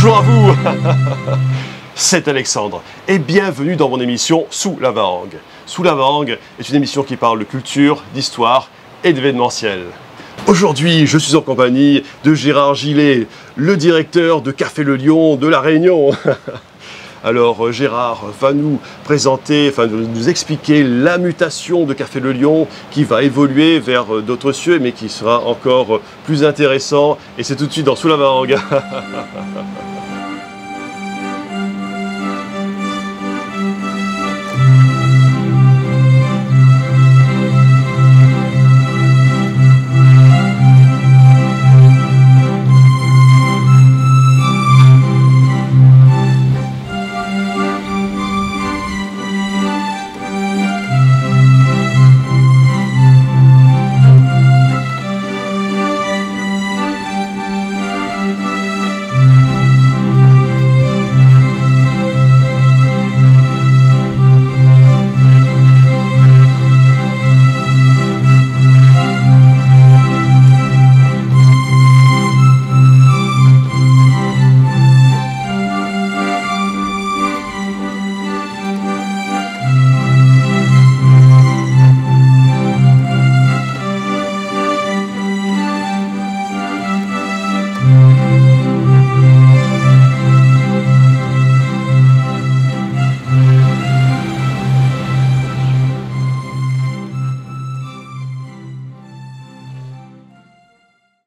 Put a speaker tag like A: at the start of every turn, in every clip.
A: Bonjour à vous, c'est Alexandre et bienvenue dans mon émission Sous la Varangue. Sous la Varangue est une émission qui parle de culture, d'histoire et d'événementiel. Aujourd'hui, je suis en compagnie de Gérard Gillet, le directeur de Café Le Lion de La Réunion. Alors Gérard va nous présenter, nous expliquer la mutation de Café Le Lion qui va évoluer vers d'autres cieux mais qui sera encore plus intéressant. Et c'est tout de suite dans Sous la Varangue.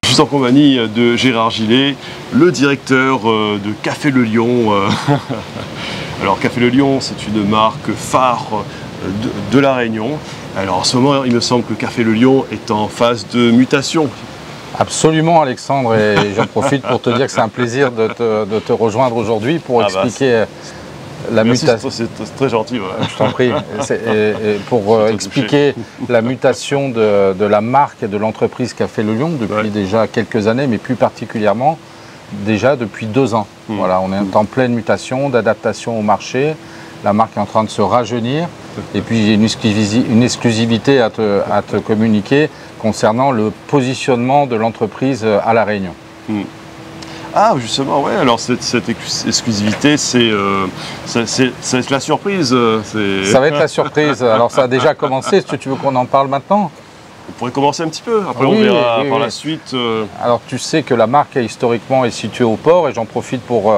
A: Je suis en compagnie de Gérard Gillet, le directeur de Café Le Lion. Alors Café Le Lion, c'est une marque phare de La Réunion. Alors en ce moment, il me semble que Café Le Lion est en phase de mutation.
B: Absolument Alexandre, et j'en profite pour te dire que c'est un plaisir de te rejoindre aujourd'hui pour expliquer la mutation.
A: C'est très gentil. Voilà.
B: Je t'en prie. Pour expliquer la mutation de la marque et de l'entreprise Café Le Lion depuis déjà quelques années, mais plus particulièrement déjà depuis 2 ans. Voilà, on est en pleine mutation, d'adaptation au marché. La marque est en train de se rajeunir. Et puis j'ai une exclusivité à te communiquer concernant le positionnement de l'entreprise à La Réunion.
A: Ah justement, ouais, alors cette exclusivité, ça va être la surprise.
B: Ça va être la surprise. Alors ça a déjà commencé, est-ce que tu veux qu'on en parle maintenant?
A: On pourrait commencer un petit peu, après on verra par la suite.
B: Alors tu sais que la marque historiquement est située au port et j'en profite pour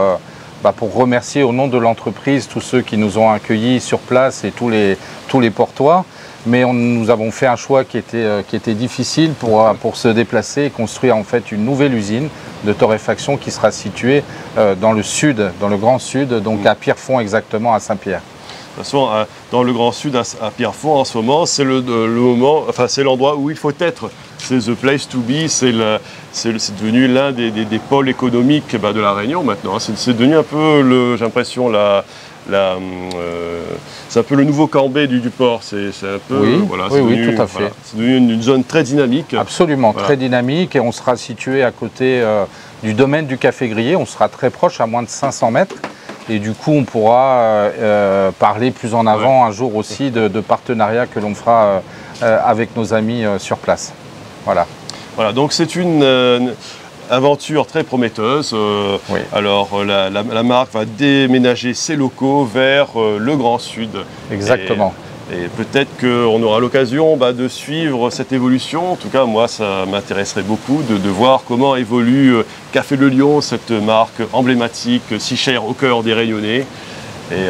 B: remercier au nom de l'entreprise tous ceux qui nous ont accueillis sur place et tous les portois. Mais nous avons fait un choix qui était difficile pour se déplacer et construire en fait une nouvelle usine de torréfaction qui sera située dans le sud, dans le Grand Sud, donc à Pierrefonds exactement, à Saint-Pierre.
A: De toute façon, dans le Grand Sud, à Pierrefonds, en ce moment, c'est c'est l'endroit où il faut être. C'est the place to be, c'est devenu l'un des pôles économiques de La Réunion maintenant. C'est devenu un peu, j'ai l'impression, c'est un peu le nouveau Cambé du port. C'est un peu,
B: oui, tout à fait.
A: Voilà, c'est devenu une zone très dynamique.
B: Absolument, très dynamique, et on sera situé à côté du domaine du Café Grillé. On sera très proche, à moins de 500 mètres. Et du coup, on pourra parler plus en avant un jour aussi de partenariats que l'on fera avec nos amis sur place. Voilà. Voilà,
A: donc c'est une aventure très prometteuse. Alors la marque va déménager ses locaux vers le Grand Sud.
B: Exactement.
A: Et peut-être qu'on aura l'occasion de suivre cette évolution. En tout cas, moi, ça m'intéresserait beaucoup de voir comment évolue Café Le Lion, cette marque emblématique, si chère au cœur des Réunionnais. Et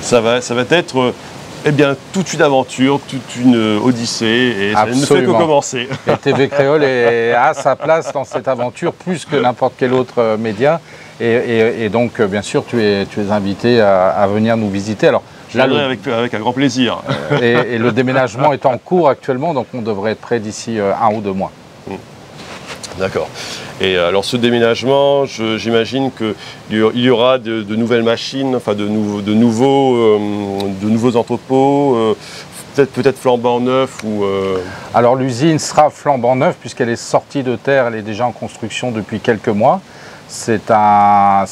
A: ça va être toute une aventure, toute une odyssée, et ça ne fait que commencer.
B: Et TV Créole est à sa place dans cette aventure, plus que n'importe quel autre média. Et donc, bien sûr, tu es invité à venir nous visiter. Alors,
A: là, avec un grand plaisir.
B: Et le déménagement est en cours actuellement, donc on devrait être prêt d'ici 1 ou 2 mois.
A: D'accord. Et alors ce déménagement, j'imagine qu'il y aura de nouvelles machines, enfin de nouveaux entrepôts, peut-être flambant neuf ou...
B: Alors l'usine sera flambant neuf puisqu'elle est sortie de terre, elle est déjà en construction depuis quelques mois. C'est un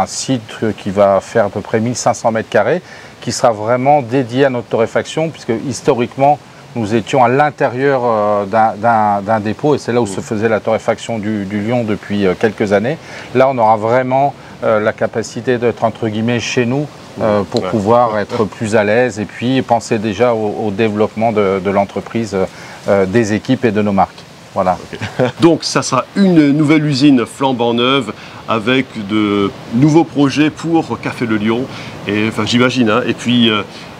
B: site qui va faire à peu près 1500 m², qui sera vraiment dédié à notre torréfaction, puisque historiquement, nous étions à l'intérieur d'un dépôt et c'est là où se faisait la torréfaction du lion depuis quelques années. Là, on aura vraiment la capacité d'être entre guillemets chez nous pour pouvoir être plus à l'aise et puis penser déjà au développement de l'entreprise, des équipes et de nos marques. Voilà.
A: Okay. Donc ça sera une nouvelle usine flambant neuve avec de nouveaux projets pour Café Le Lion. Et enfin j'imagine. Hein, et puis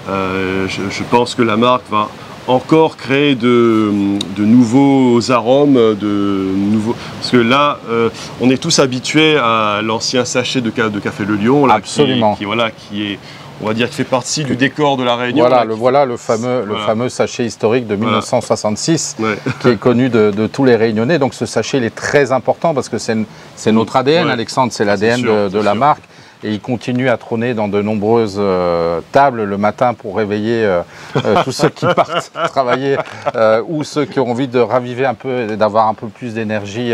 A: je pense que la marque va encore créer de nouveaux arômes, parce que là on est tous habitués à l'ancien sachet de Café Le Lion. Là,
B: absolument.
A: Qui est, on va dire, qui fait partie du décor de la Réunion.
B: Voilà, le fameux sachet historique de 1966 qui est connu de tous les Réunionnais. Donc ce sachet il est très important parce que c'est notre ADN, Alexandre, c'est l'ADN de la marque. Et il continue à trôner dans de nombreuses tables le matin pour réveiller tous ceux qui partent travailler ou ceux qui ont envie de raviver un peu et d'avoir un peu plus d'énergie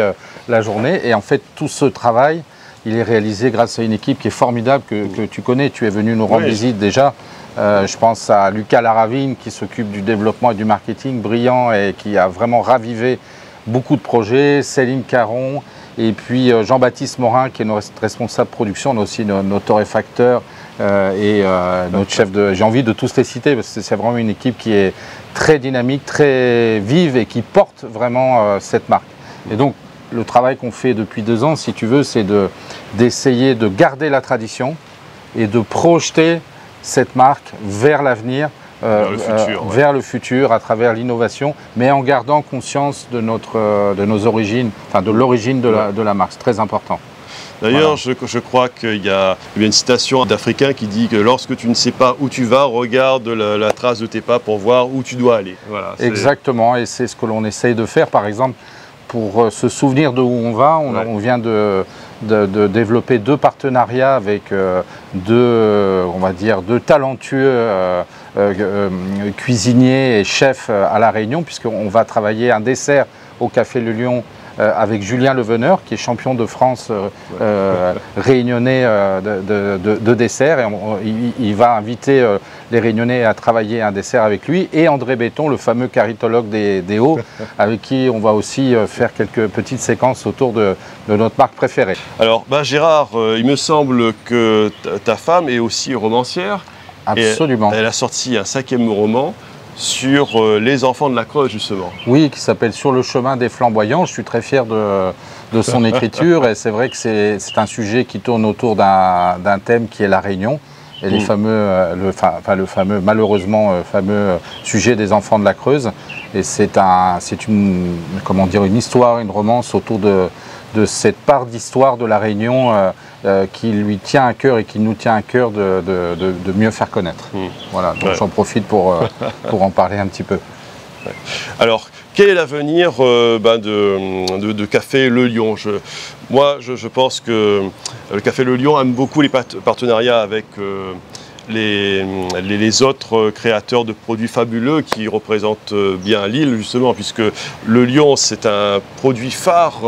B: la journée. Et en fait, tout ce travail, il est réalisé grâce à une équipe qui est formidable, que tu connais. Tu es venu nous rendre visite déjà. Je pense à Lucas Laravine qui s'occupe du développement et du marketing brillant et qui a vraiment ravivé beaucoup de projets. Céline Caron et puis Jean-Baptiste Morin qui est notre responsable production. On a aussi notre torréfacteur et notre chef de... J'ai envie de tous les citer parce que c'est vraiment une équipe qui est très dynamique, très vive et qui porte vraiment cette marque. Et donc, le travail qu'on fait depuis 2 ans, si tu veux, c'est d'essayer de garder la tradition et de projeter cette marque vers l'avenir, vers le futur à travers l'innovation, mais en gardant conscience de nos origines, enfin de l'origine de la marque. C'est très important.
A: D'ailleurs, je crois qu'il y a une citation d'Africain qui dit que lorsque tu ne sais pas où tu vas, regarde la trace de tes pas pour voir où tu dois aller. Voilà,
B: exactement, et c'est ce que l'on essaye de faire. Par exemple, pour se souvenir de où on va, on vient de développer 2 partenariats avec on va dire, deux talentueux cuisiniers et chefs à La Réunion, puisqu'on va travailler un dessert au Café Le Lion avec Julien Leveneur, qui est champion de France réunionnais de dessert. Et il va inviter les Réunionnais à travailler un dessert avec lui. Et André Béton, le fameux carytologue des Hauts, avec qui on va aussi faire quelques petites séquences autour de notre marque préférée. Alors,
A: Gérard, il me semble que ta femme est aussi romancière.
B: Absolument.
A: Elle a sorti un 5e roman sur les enfants de la Creuse, justement.
B: Oui, qui s'appelle Sur le chemin des flamboyants. Je suis très fier de son écriture et c'est vrai que c'est un sujet qui tourne autour d'un thème qui est la Réunion et les malheureusement fameux sujet des enfants de la Creuse. Et c'est une histoire, une romance autour de cette part d'histoire de la Réunion qui lui tient à cœur et qui nous tient à cœur de mieux faire connaître. Voilà, donc j'en profite pour en parler un petit peu.
A: Alors, quel est l'avenir de Café Le Lion? Moi, je pense que le Café Le Lion aime beaucoup les partenariats avec les autres créateurs de produits fabuleux qui représentent bien l'île, justement, puisque le lion, c'est un produit phare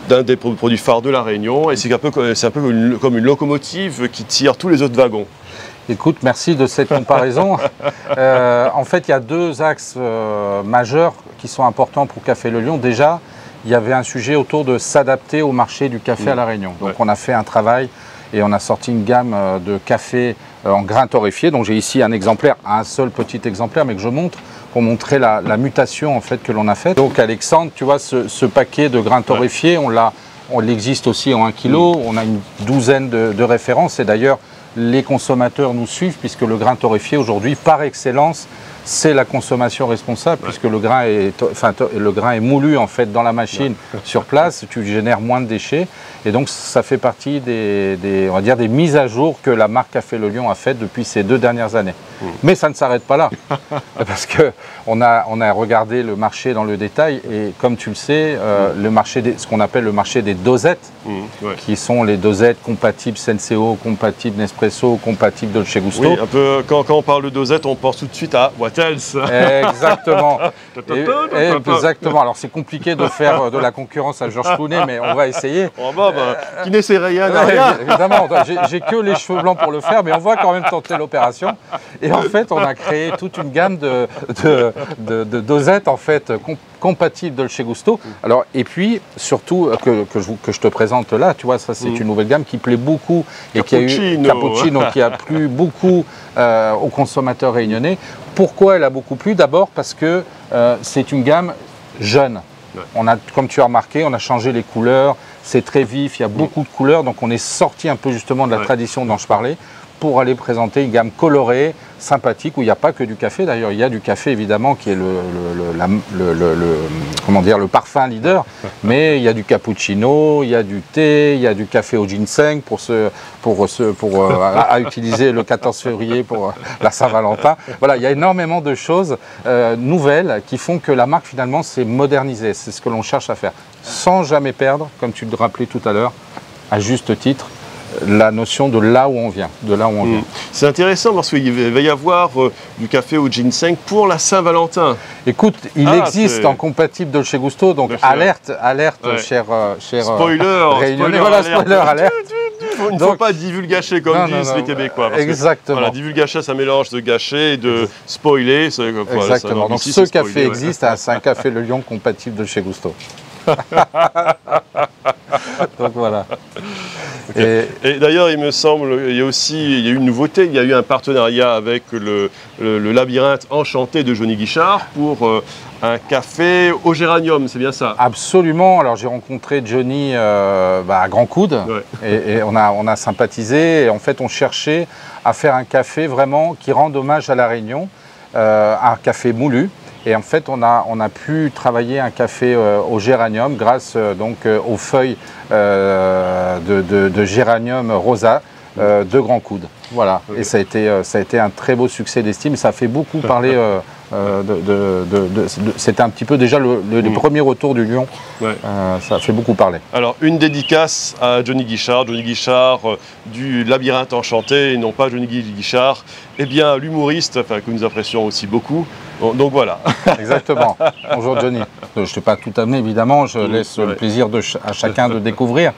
A: d'un des produits phares de la Réunion, et c'est un peu comme une locomotive qui tire tous les autres wagons.
B: Écoute, merci de cette comparaison. En fait, il y a 2 axes majeurs qui sont importants pour Café Le Lion. Déjà, il y avait un sujet autour de s'adapter au marché du café à La Réunion. Donc on a fait un travail et on a sorti une gamme de café en grains torréfiés. Donc j'ai ici un exemplaire, un seul petit exemplaire, mais que je montre pour montrer la mutation en fait que l'on a faite. Donc Alexandre, tu vois, ce paquet de grains torréfiés, on l'existe aussi en 1 kg. On a une douzaine de références et d'ailleurs les consommateurs nous suivent puisque le grain torréfié aujourd'hui, par excellence, c'est la consommation responsable puisque le grain est moulu en fait dans la machine sur place, tu génères moins de déchets et donc ça fait partie on va dire des mises à jour que la marque Café Le Lion a faites depuis ces 2 dernières années. Mais ça ne s'arrête pas là parce qu'on a regardé le marché dans le détail et comme tu le sais, ce qu'on appelle le marché des dosettes, qui sont les dosettes compatibles Senseo, compatibles Nespresso, compatibles Dolce Gusto.
A: Oui, un peu, quand on parle de dosettes, on pense tout de suite à Battles.
B: Exactement. Exactement. Alors c'est compliqué de faire de la concurrence à George Clooney, mais on va essayer.
A: Oh bah, qui n'essaie rien n'a rien.
B: Évidemment, j'ai que les cheveux blancs pour le faire, mais on va quand même tenter l'opération. Et en fait, on a créé toute une gamme de dosettes en fait compatibles Dolce Gusto. Alors, et puis surtout que je te présente là, tu vois, ça c'est une nouvelle gamme qui plaît beaucoup et qui a eu Cappuccino, qui a plu beaucoup aux consommateurs réunionnais. Pourquoi elle a beaucoup plu? D'abord parce que c'est une gamme jeune. Ouais. On a, comme tu as remarqué, on a changé les couleurs, c'est très vif, il y a beaucoup de couleurs, donc on est sorti un peu justement de la tradition dont je parlais pour aller présenter une gamme colorée, sympathique, où il n'y a pas que du café. D'ailleurs, il y a du café évidemment qui est le parfum leader, mais il y a du cappuccino, il y a du thé, il y a du café au ginseng à utiliser le 14 février pour la Saint-Valentin. Voilà, il y a énormément de choses nouvelles qui font que la marque finalement s'est modernisée. C'est ce que l'on cherche à faire, sans jamais perdre, comme tu le rappelais tout à l'heure, à juste titre, la notion de là où on vient,
A: C'est intéressant parce qu'il va y avoir du café au ginseng pour la Saint-Valentin.
B: Écoute, il existe en compatible Dolce Gusto, donc alerte, cher
A: spoiler,
B: réunionnais. Voilà, spoiler, alerte.
A: Il ne faut pas divulgacher comme disent les Québécois. Parce
B: exactement.
A: Que, voilà, divulgacher, ça mélange de gâcher et de spoiler.
B: Exactement. Donc ce café existe, c'est un café Le Lion compatible Dolce Gusto. Donc voilà.
A: Okay. Et d'ailleurs, il me semble, il y a eu une nouveauté, il y a eu un partenariat avec le Labyrinthe Enchanté de Johnny Guichard pour un café au géranium, c'est bien ça?
B: Absolument. Alors j'ai rencontré Johnny à Grand Coude et on a sympathisé. Et en fait, on cherchait à faire un café vraiment qui rende hommage à La Réunion, un café moulu. Et en fait, on a pu travailler un café au géranium grâce aux feuilles de géranium rosa de Grand Coude. Voilà. Okay. Et ça a été un très beau succès d'estime. Ça a fait beaucoup parler. C'était un petit peu déjà le premier retour du Lion. Ouais. Ça a fait beaucoup parler.
A: Alors, une dédicace à Johnny Guichard du Labyrinthe Enchanté, et non pas Johnny Guichard, eh bien l'humoriste, que nous apprécions aussi beaucoup. Donc voilà.
B: Exactement. Bonjour Johnny. Je ne t'ai pas tout amené évidemment, je laisse le plaisir à chacun de découvrir.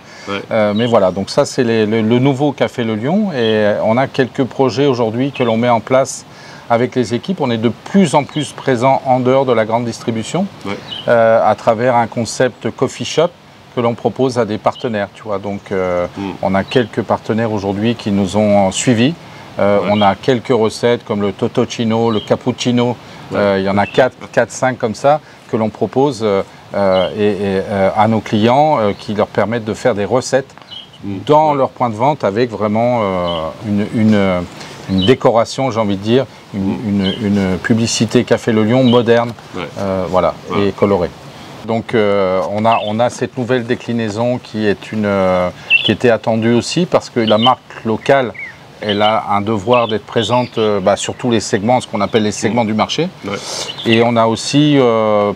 B: Mais voilà, donc ça c'est le nouveau Café Le Lion et on a quelques projets aujourd'hui que l'on met en place avec les équipes. On est de plus en plus présent en dehors de la grande distribution à travers un concept coffee shop que l'on propose à des partenaires. Tu vois. Donc on a quelques partenaires aujourd'hui qui nous ont suivis. On a quelques recettes comme le Totocino, le Cappuccino. Il y en a 4-5 comme ça que l'on propose à nos clients qui leur permettent de faire des recettes dans leur point de vente avec vraiment une décoration, j'ai envie de dire, une publicité Café Le Lion moderne voilà, et colorée. Donc on a cette nouvelle déclinaison qui était attendue aussi parce que la marque locale elle a un devoir d'être présente sur tous les segments, ce qu'on appelle les segments du marché. Et on a aussi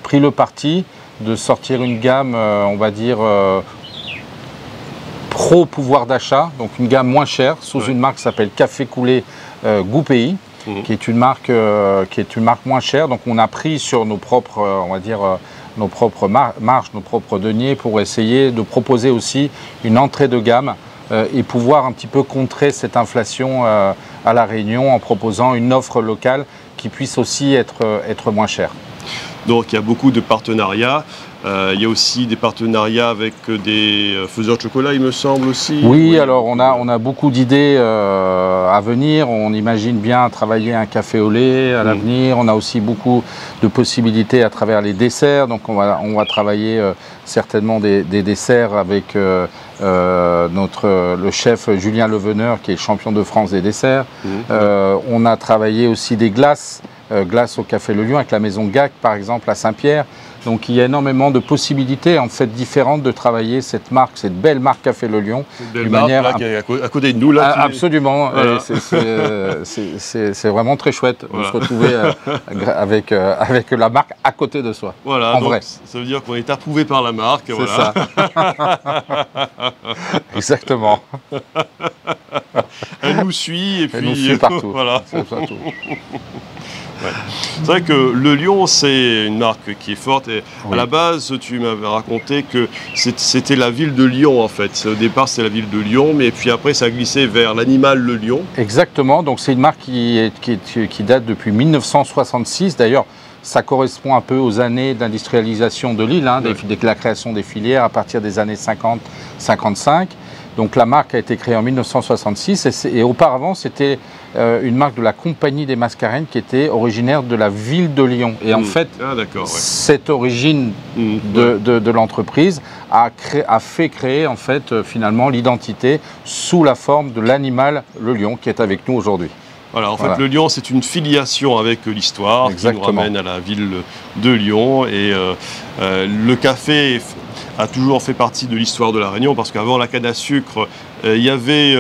B: pris le parti de sortir une gamme, on va dire, pro pouvoir d'achat, donc une gamme moins chère, sous une marque qui s'appelle Café Coulé Goût Pays, qui est une marque moins chère. Donc on a pris sur nos propres, on va dire, nos propres marges, nos propres deniers pour essayer de proposer aussi une entrée de gamme et pouvoir un petit peu contrer cette inflation à La Réunion en proposant une offre locale qui puisse aussi être moins chère.
A: Donc il y a beaucoup de partenariats. Il y a aussi des partenariats avec des faiseurs de chocolat, il me semble aussi.
B: Oui, alors on a beaucoup d'idées à venir. On imagine bien travailler un café au lait à l'avenir. On a aussi beaucoup de possibilités à travers les desserts. Donc on va travailler certainement des desserts avec le chef Julien Leveneur qui est champion de France des desserts. On a travaillé aussi des glaces au Café Le Lion avec la maison GAC par exemple à Saint-Pierre. Donc il y a énormément de possibilités en fait différentes de travailler cette marque, cette belle marque Café Le Lion.
A: Une belle marque là, qui est à côté de nous. Là,
B: absolument, voilà. C'est vraiment très chouette de se retrouver avec la marque à côté de soi.
A: Voilà, en vrai. Ça veut dire qu'on est approuvé par la marque.
B: C'est ça. Exactement.
A: Elle nous suit et puis
B: Elle nous suit partout.
A: Voilà.
B: Partout.
A: Ouais. C'est vrai que le Lion, c'est une marque qui est forte. Et
B: Oui.
A: à la base, tu m'avais raconté que c'était la ville de Lyon, en fait. Au départ, c'était la ville de Lyon, mais puis après, ça a glissé vers l'animal le lion.
B: Exactement. Donc, c'est une marque qui date depuis 1966. D'ailleurs, ça correspond un peu aux années d'industrialisation de l'île, hein, de la création des filières à partir des années 50-55. Donc la marque a été créée en 1966 et auparavant c'était une marque de la Compagnie des Mascareignes qui était originaire de la ville de Lyon. Et en fait, cette origine de l'entreprise a fait créer en fait finalement l'identité sous la forme de l'animal le lion qui est avec nous aujourd'hui.
A: Voilà, en fait, le Lion, c'est une filiation avec l'histoire qui nous ramène à la ville de Lyon. Et le café a toujours fait partie de l'histoire de la Réunion parce qu'avant la canne à sucre, il y avait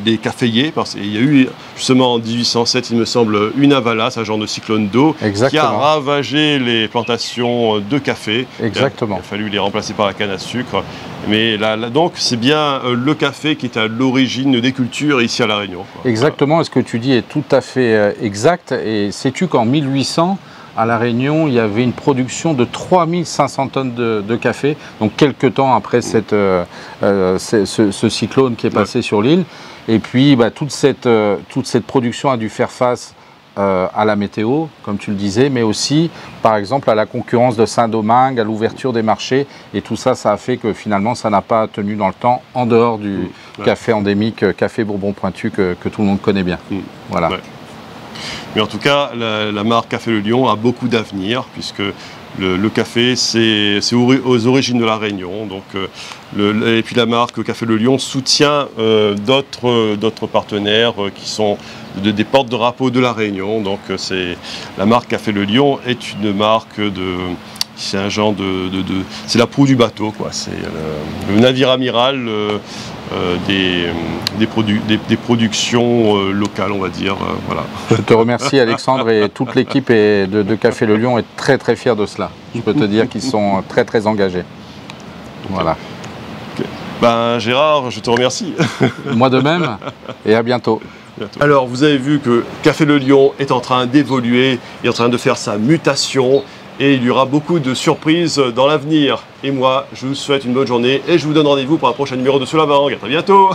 A: des caféiers. Parce qu'il y a eu justement en 1807, il me semble, une avalanche, un genre de cyclone d'eau, qui a ravagé les plantations de café.
B: Exactement.
A: Il a fallu les remplacer par la canne à sucre. Mais là, donc, c'est bien le café qui est à l'origine des cultures ici à La Réunion.
B: Exactement, et ce que tu dis est tout à fait exact. Et sais-tu qu'en 1800, à La Réunion, il y avait une production de 3500 tonnes de café, donc quelques temps après ce cyclone qui est passé sur l'île. Et puis, toute cette production a dû faire face à la météo, comme tu le disais, mais aussi, par exemple, à la concurrence de Saint-Domingue, à l'ouverture des marchés. Et tout ça, ça a fait que finalement, ça n'a pas tenu dans le temps, en dehors du café endémique, café Bourbon Pointu, que tout le monde connaît bien. Voilà.
A: Mais en tout cas, la marque Café Le Lion a beaucoup d'avenir, puisque le café, c'est aux origines de la Réunion. Donc, et puis la marque Café Le Lion soutient d'autres partenaires qui sont des porte-drapeaux de la Réunion. Donc, la marque Café Le Lion est une marque c'est un genre c'est la proue du bateau, quoi. C'est le navire amiral des productions locales, on va dire. Voilà.
B: Je te remercie, Alexandre, et toute l'équipe de Café Le Lion est très très fière de cela. Je peux te dire qu'ils sont très très engagés. Voilà.
A: Okay. Ben, Gérard, je te remercie.
B: Moi de même, et à bientôt.
A: Alors, vous avez vu que Café Le Lion est en train d'évoluer, est en train de faire sa mutation. Et il y aura beaucoup de surprises dans l'avenir. Et moi, je vous souhaite une bonne journée et je vous donne rendez-vous pour un prochain numéro de Sous la Vangue. À très bientôt.